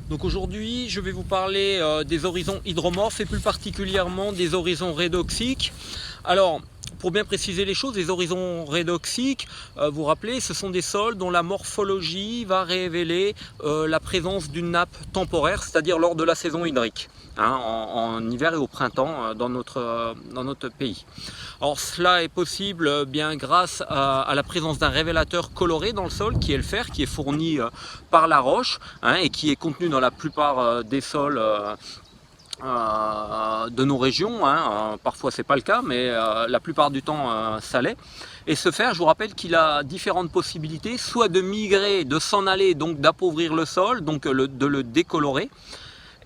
Donc aujourd'hui, je vais vous parler des horizons hydromorphes et plus particulièrement des horizons redoxiques. Alors, pour bien préciser les choses, les horizons redoxiques, vous vous rappelez, ce sont des sols dont la morphologie va révéler la présence d'une nappe temporaire, c'est-à-dire lors de la saison hydrique, en hiver et au printemps dans notre pays. Alors cela est possible bien grâce à la présence d'un révélateur coloré dans le sol, qui est le fer, qui est fourni par la roche et qui est contenu dans la plupart des sols de nos régions. Parfois c'est pas le cas, mais la plupart du temps ça l'est. Et ce fer, je vous rappelle qu'il a différentes possibilités, soit de migrer, de s'en aller, donc d'appauvrir le sol, donc de le décolorer.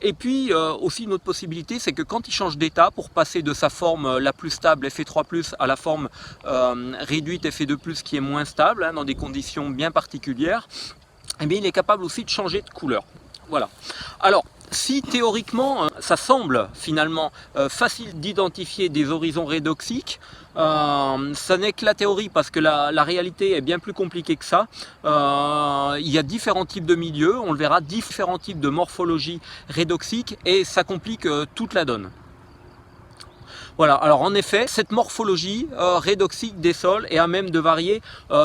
Et puis aussi une autre possibilité, c'est que quand il change d'état pour passer de sa forme la plus stable Fe3+, à la forme réduite Fe2+, qui est moins stable, dans des conditions bien particulières, eh bien, il est capable aussi de changer de couleur. Voilà. Alors, si théoriquement ça semble finalement facile d'identifier des horizons redoxiques, ça n'est que la théorie, parce que la réalité est bien plus compliquée que ça. Il y a différents types de milieux, on le verra, différents types de morphologie redoxique, et ça complique toute la donne. Voilà, alors en effet, cette morphologie redoxique des sols est à même de varier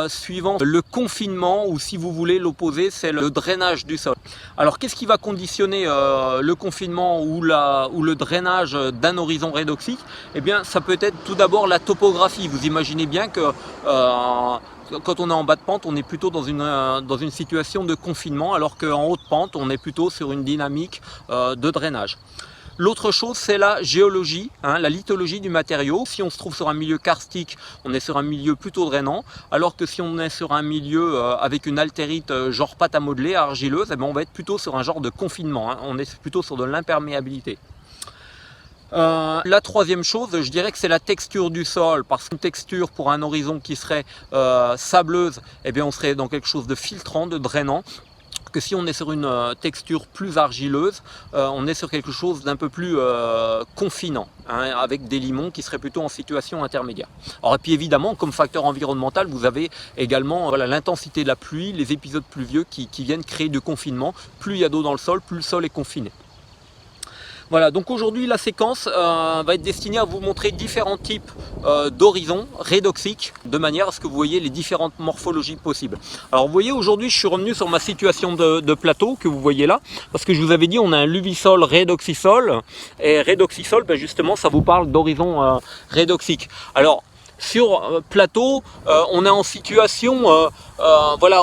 suivant le confinement, ou si vous voulez l'opposé, c'est le drainage du sol. Alors qu'est-ce qui va conditionner le confinement ou le drainage d'un horizon redoxique? Eh bien, ça peut être tout d'abord la topographie. Vous imaginez bien que quand on est en bas de pente, on est plutôt dans une situation de confinement, alors qu'en haute pente, on est plutôt sur une dynamique de drainage. L'autre chose, c'est la géologie, la lithologie du matériau. Si on se trouve sur un milieu karstique, on est sur un milieu plutôt drainant, alors que si on est sur un milieu avec une altérite genre pâte à modeler, argileuse, eh bien on va être plutôt sur un genre de confinement, on est plutôt sur de l'imperméabilité. La troisième chose, je dirais que c'est la texture du sol, parce qu'une texture pour un horizon qui serait sableuse, eh bien on serait dans quelque chose de filtrant, de drainant. Que si on est sur une texture plus argileuse, on est sur quelque chose d'un peu plus confinant, avec des limons qui seraient plutôt en situation intermédiaire. Alors, et puis évidemment, comme facteur environnemental, vous avez également l'intensité de la pluie, les épisodes pluvieux qui viennent créer du confinement. Plus il y a d'eau dans le sol, plus le sol est confiné. Voilà, donc aujourd'hui la séquence va être destinée à vous montrer différents types d'horizons redoxiques, de manière à ce que vous voyez les différentes morphologies possibles. Alors vous voyez, aujourd'hui je suis revenu sur ma situation de plateau que vous voyez là, parce que je vous avais dit on a un luvisol redoxisol, et redoxisol, ben justement ça vous parle d'horizon redoxique. Alors sur plateau, on est en situation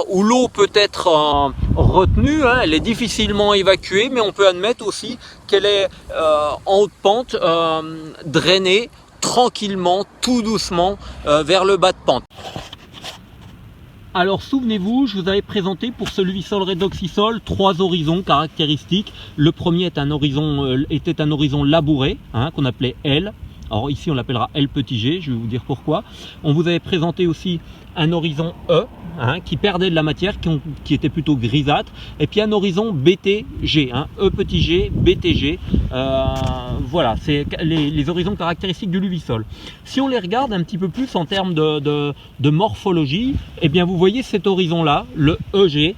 où l'eau peut être retenue, elle est difficilement évacuée, mais on peut admettre aussi qu'elle est en haute pente, drainée tranquillement, tout doucement vers le bas de pente. Alors souvenez-vous, je vous avais présenté pour ce luvisol redoxisol 3 horizons caractéristiques. Le premier était un horizon labouré, qu'on appelait L. Alors ici on l'appellera L petit g, je vais vous dire pourquoi. On vous avait présenté aussi un horizon E, qui perdait de la matière, qui était plutôt grisâtre. Et puis un horizon BTG, E petit g, BTG. Voilà, c'est les horizons caractéristiques du luvisol. Si on les regarde un petit peu plus en termes de morphologie, eh bien vous voyez cet horizon-là, le EG.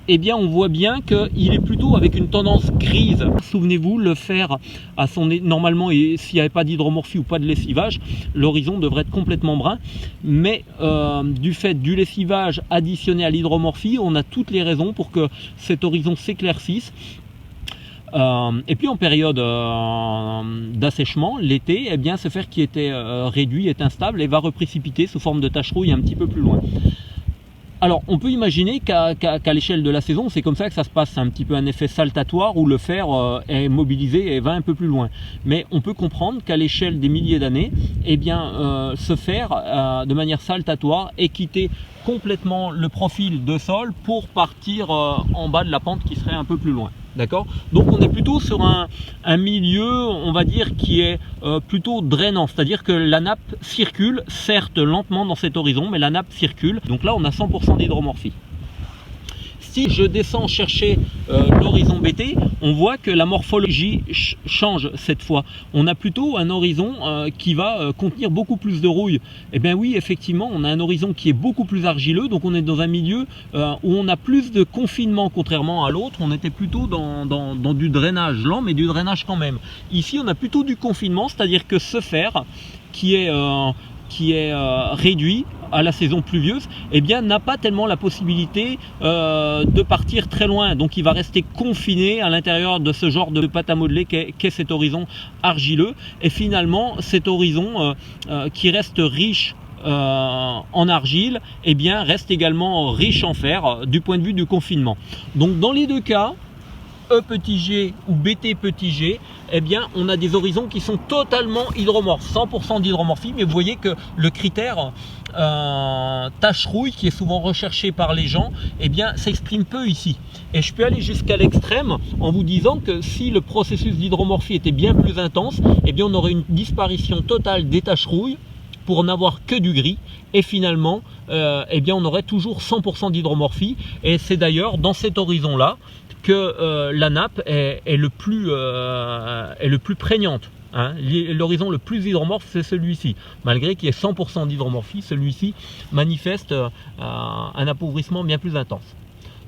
Eh bien on voit bien qu'il est plutôt avec une tendance grise. Souvenez-vous, le fer à normalement, s'il n'y avait pas d'hydromorphie ou pas de lessivage, l'horizon devrait être complètement brun, mais du fait du lessivage additionné à l'hydromorphie, on a toutes les raisons pour que cet horizon s'éclaircisse. Et puis en période d'assèchement, l'été, eh bien ce fer qui était réduit est instable et va reprécipiter sous forme de tache rouille un petit peu plus loin. Alors on peut imaginer qu'à l'échelle de la saison, c'est comme ça que ça se passe, c'est un petit peu un effet saltatoire où le fer est mobilisé et va un peu plus loin. Mais on peut comprendre qu'à l'échelle des milliers d'années, eh bien ce fer, de manière saltatoire, ait quitté complètement le profil de sol pour partir en bas de la pente qui serait un peu plus loin. D'accord? Donc on est plutôt sur un milieu, on va dire, qui est plutôt drainant, c'est-à-dire que la nappe circule, certes lentement dans cet horizon, mais la nappe circule. Donc là on a 100% d'hydromorphie. si je descends chercher l'horizon BT, on voit que la morphologie change cette fois. On a plutôt un horizon qui va contenir beaucoup plus de rouille. Et bien oui, effectivement, on a un horizon qui est beaucoup plus argileux, donc on est dans un milieu où on a plus de confinement contrairement à l'autre. On était plutôt dans du drainage lent, mais du drainage quand même. Ici, on a plutôt du confinement, c'est-à-dire que ce fer qui est réduit à la saison pluvieuse, eh bien n'a pas tellement la possibilité de partir très loin, donc il va rester confiné à l'intérieur de ce genre de pâte à modeler qu'est cet horizon argileux. Et finalement cet horizon qui reste riche en argile, eh bien reste également riche en fer du point de vue du confinement. Donc dans les deux cas, E petit g ou BT petit g, eh bien on a des horizons qui sont totalement hydromorphes, 100% d'hydromorphie, mais vous voyez que le critère tache rouille qui est souvent recherché par les gens, eh bien s'exprime peu ici. Et je peux aller jusqu'à l'extrême en vous disant que si le processus d'hydromorphie était bien plus intense, eh bien on aurait une disparition totale des taches rouilles pour n'avoir que du gris, et finalement eh bien on aurait toujours 100% d'hydromorphie. Et c'est d'ailleurs dans cet horizon là que la nappe est le plus prégnante. Hein. L'horizon le plus hydromorphe, c'est celui-ci. Malgré qu'il y ait 100% d'hydromorphie, celui-ci manifeste un appauvrissement bien plus intense.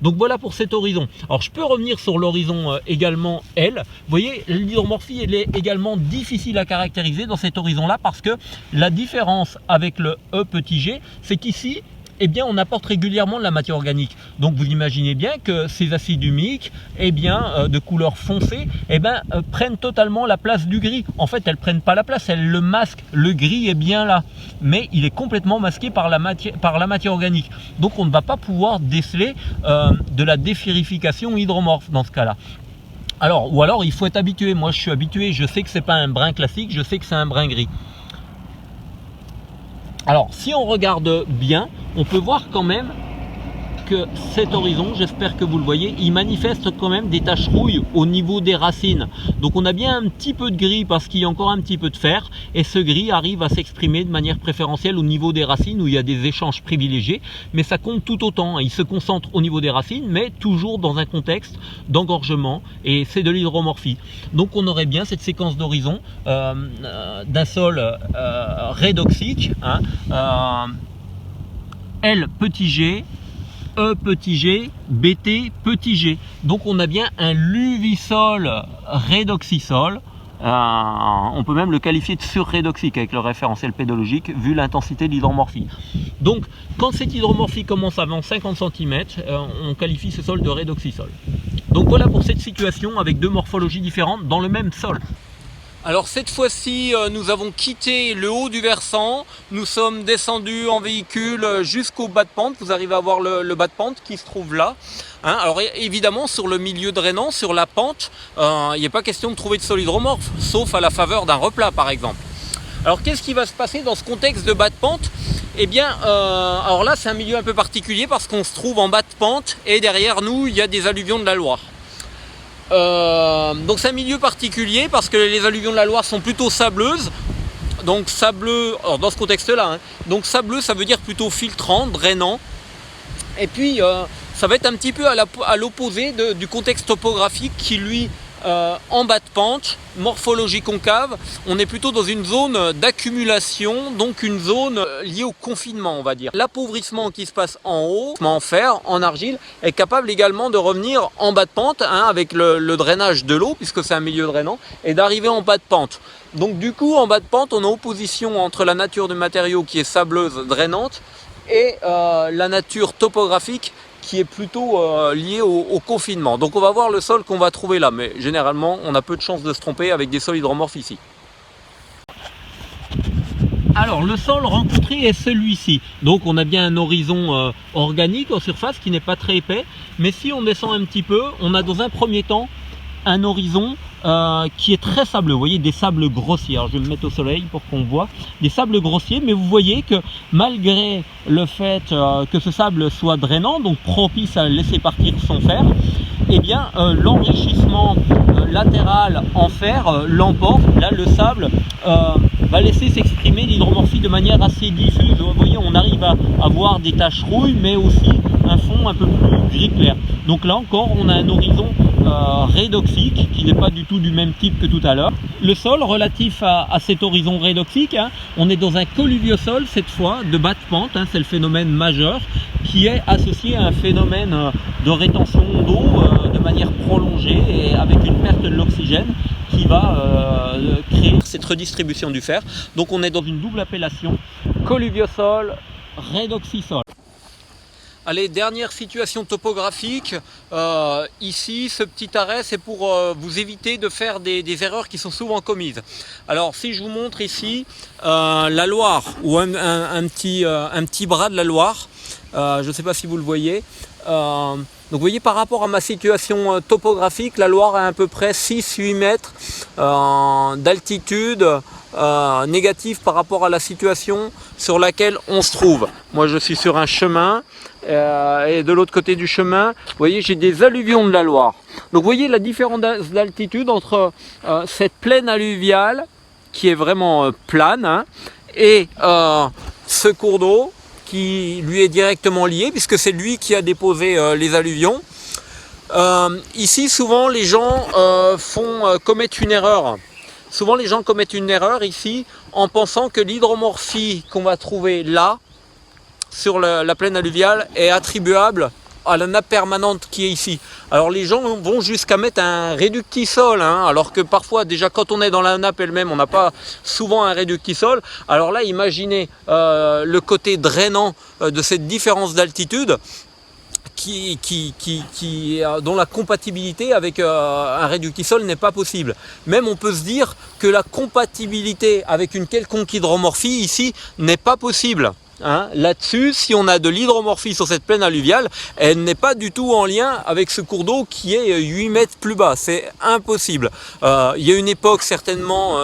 Donc voilà pour cet horizon. Alors je peux revenir sur l'horizon également L. Vous voyez, l'hydromorphie elle est également difficile à caractériser dans cet horizon là, parce que la différence avec le E petit g, c'est qu'ici, eh bien, on apporte régulièrement de la matière organique. Donc vous imaginez bien que ces acides humiques, eh bien, de couleur foncée, eh bien, prennent totalement la place du gris. En fait, elles ne prennent pas la place, elles le masquent. Le gris est bien là, mais il est complètement masqué par la matière organique. Donc on ne va pas pouvoir déceler de la déférification hydromorphe dans ce cas-là. Alors, ou alors il faut être habitué. Moi je suis habitué, je sais que c'est pas un brin classique, je sais que c'est un brin gris. Alors si on regarde bien, on peut voir quand même que cet horizon, j'espère que vous le voyez, il manifeste quand même des taches rouilles au niveau des racines. Donc on a bien un petit peu de gris parce qu'il y a encore un petit peu de fer, et ce gris arrive à s'exprimer de manière préférentielle au niveau des racines où il y a des échanges privilégiés, mais ça compte tout autant. Il se concentre au niveau des racines, mais toujours dans un contexte d'engorgement, et c'est de l'hydromorphie. Donc on aurait bien cette séquence d'horizon d'un sol redoxique, hein, L petit g, E petit g, BT petit g. Donc on a bien un luvisol redoxisol. On peut même le qualifier de surrédoxique avec le référentiel pédologique vu l'intensité de l'hydromorphie. Donc quand cette hydromorphie commence avant 50 cm, on qualifie ce sol de redoxisol. Donc voilà pour cette situation avec deux morphologies différentes dans le même sol. Alors cette fois-ci, nous avons quitté le haut du versant, nous sommes descendus en véhicule jusqu'au bas de pente. Vous arrivez à voir le bas de pente qui se trouve là. Hein, alors évidemment, sur le milieu drainant, sur la pente, il n'est pas question de trouver de sol hydromorphe, sauf à la faveur d'un replat par exemple. Alors qu'est-ce qui va se passer dans ce contexte de bas de pente? Eh bien, alors là c'est un milieu un peu particulier parce qu'on se trouve en bas de pente et derrière nous, il y a des alluvions de la Loire. Donc c'est un milieu particulier parce que les alluvions de la Loire sont plutôt sableuses. Donc sableux, alors dans ce contexte là, hein, donc sableux ça veut dire plutôt filtrant, drainant. Et puis ça va être un petit peu à l'opposé du contexte topographique qui lui en bas de pente, morphologie concave, on est plutôt dans une zone d'accumulation, donc une zone liée au confinement on va dire. L'appauvrissement qui se passe en haut, en fer, en argile, est capable également de revenir en bas de pente, hein, avec le drainage de l'eau, puisque c'est un milieu drainant, et d'arriver en bas de pente. Donc du coup en bas de pente on a opposition entre la nature du matériau qui est sableuse, drainante, et la nature topographique qui est plutôt lié au confinement. Donc on va voir le sol qu'on va trouver là, mais généralement on a peu de chances de se tromper avec des sols hydromorphes ici. Alors le sol rencontré est celui-ci. Donc on a bien un horizon organique en surface qui n'est pas très épais, mais si on descend un petit peu, on a dans un premier temps un horizon qui est très sableux. Vous voyez des sables grossiers. Alors je vais me mettre au soleil pour qu'on voit des sables grossiers, mais vous voyez que malgré le fait que ce sable soit drainant, donc propice à laisser partir son fer, eh bien l'enrichissement latéral en fer l'emporte. Là le sable va laisser s'exprimer l'hydromorphie de manière assez diffuse. Vous voyez, on arrive à avoir des taches rouilles, mais aussi un fond un peu plus gris clair. Donc là encore, on a un horizon redoxique qui n'est pas du tout du même type que tout à l'heure. Le sol relatif à cet horizon redoxique, hein, on est dans un colluviosol cette fois de bas de pente, hein, c'est le phénomène majeur qui est associé à un phénomène de rétention d'eau de manière prolongée et avec une perte de l'oxygène qui va créer cette redistribution du fer. Donc on est dans une double appellation, colluviosol, redoxisol. Allez, dernière situation topographique, ici ce petit arrêt c'est pour vous éviter de faire des erreurs qui sont souvent commises. Alors si je vous montre ici la Loire ou un petit bras de la Loire, je ne sais pas si vous le voyez, donc vous voyez par rapport à ma situation topographique, la Loire a à peu près 6-8 mètres d'altitude négative par rapport à la situation sur laquelle on se trouve. Moi je suis sur un chemin et de l'autre côté du chemin, vous voyez, j'ai des alluvions de la Loire. Donc vous voyez la différence d'altitude entre cette plaine alluviale qui est vraiment plane, hein, et ce cours d'eau qui lui est directement lié puisque c'est lui qui a déposé les alluvions. Ici souvent les gens commettent une erreur. Souvent les gens commettent une erreur ici en pensant que l'hydromorphie qu'on va trouver là sur la plaine alluviale est attribuable à la nappe permanente qui est ici. Alors les gens vont jusqu'à mettre un réductisol, hein, alors que parfois déjà quand on est dans la nappe elle-même on n'a pas souvent un réductisol. Alors là imaginez le côté drainant de cette différence d'altitude dont la compatibilité avec un réductisol n'est pas possible. Même on peut se dire que la compatibilité avec une quelconque hydromorphie ici n'est pas possible. Hein, là-dessus, si on a de l'hydromorphie sur cette plaine alluviale, elle n'est pas du tout en lien avec ce cours d'eau qui est 8 mètres plus bas. C'est impossible. Il y a une époque, certainement,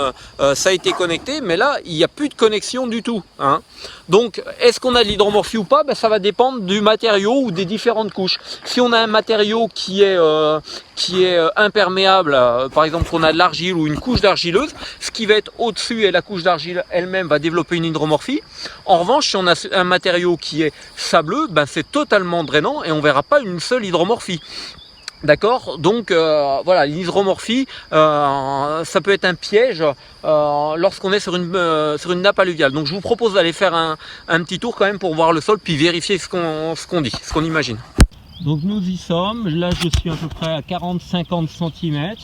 ça a été connecté, mais là, il n'y a plus de connexion du tout. Hein. Donc, est-ce qu'on a de l'hydromorphie ou pas? Ben, ça va dépendre du matériau ou des différentes couches. Si on a un matériau qui est imperméable, par exemple qu'on a de l'argile ou une couche d'argileuse, ce qui va être au-dessus et la couche d'argile elle-même va développer une hydromorphie. En revanche, si on a un matériau qui est sableux, ben c'est totalement drainant et on ne verra pas une seule hydromorphie. D'accord, donc voilà, l'hydromorphie, ça peut être un piège lorsqu'on est sur une nappe alluviale. Donc je vous propose d'aller faire un petit tour quand même pour voir le sol, puis vérifier ce qu'on dit, ce qu'on imagine. Donc nous y sommes, là je suis à peu près à 40-50 cm.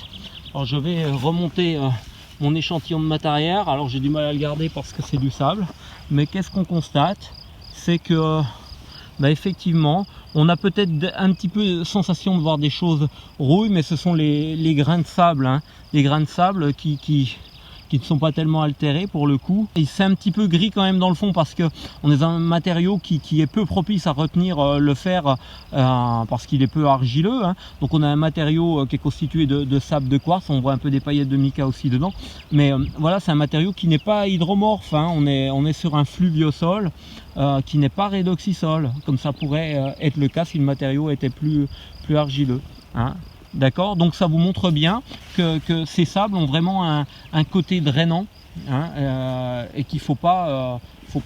Alors je vais remonter mon échantillon de matériel. Alors j'ai du mal à le garder parce que c'est du sable. Mais qu'est-ce qu'on constate? C'est que effectivement, on a peut-être un petit peu sensation de voir des choses rouilles, mais ce sont les grains de sable, hein, les grains de sable qui ne sont pas tellement altérés pour le coup. Et c'est un petit peu gris quand même dans le fond parce que on est dans un matériau qui est peu propice à retenir le fer parce qu'il est peu argileux. Hein. Donc on a un matériau qui est constitué de sable de quartz, on voit un peu des paillettes de mica aussi dedans. Mais voilà, c'est un matériau qui n'est pas hydromorphe, hein. On est sur un fluviosol qui n'est pas redoxisol, comme ça pourrait être le cas si le matériau était plus argileux. Hein. D'accord, donc ça vous montre bien que ces sables ont vraiment un côté drainant, hein, et qu'il ne faut pas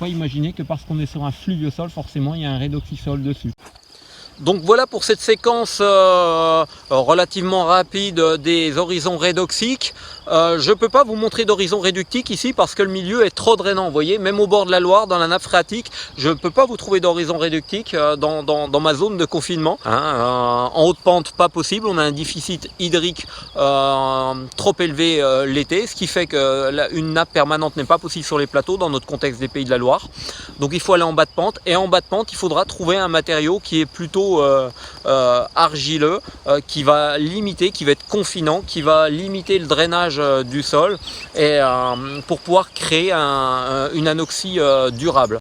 imaginer que parce qu'on est sur un fluviosol, forcément il y a un redoxisol dessus. Donc voilà pour cette séquence relativement rapide des horizons redoxiques. Je ne peux pas vous montrer d'horizon réductique ici parce que le milieu est trop drainant. Vous voyez, même au bord de la Loire, dans la nappe phréatique, je ne peux pas vous trouver d'horizon réductique dans ma zone de confinement. Hein, en haute pente, pas possible. On a un déficit hydrique trop élevé l'été, ce qui fait qu'une nappe permanente n'est pas possible sur les plateaux dans notre contexte des Pays de la Loire. Donc il faut aller en bas de pente. Et en bas de pente, il faudra trouver un matériau qui est plutôt argileux, qui va être confinant, qui va limiter le drainage du sol et pour pouvoir créer une anoxie durable.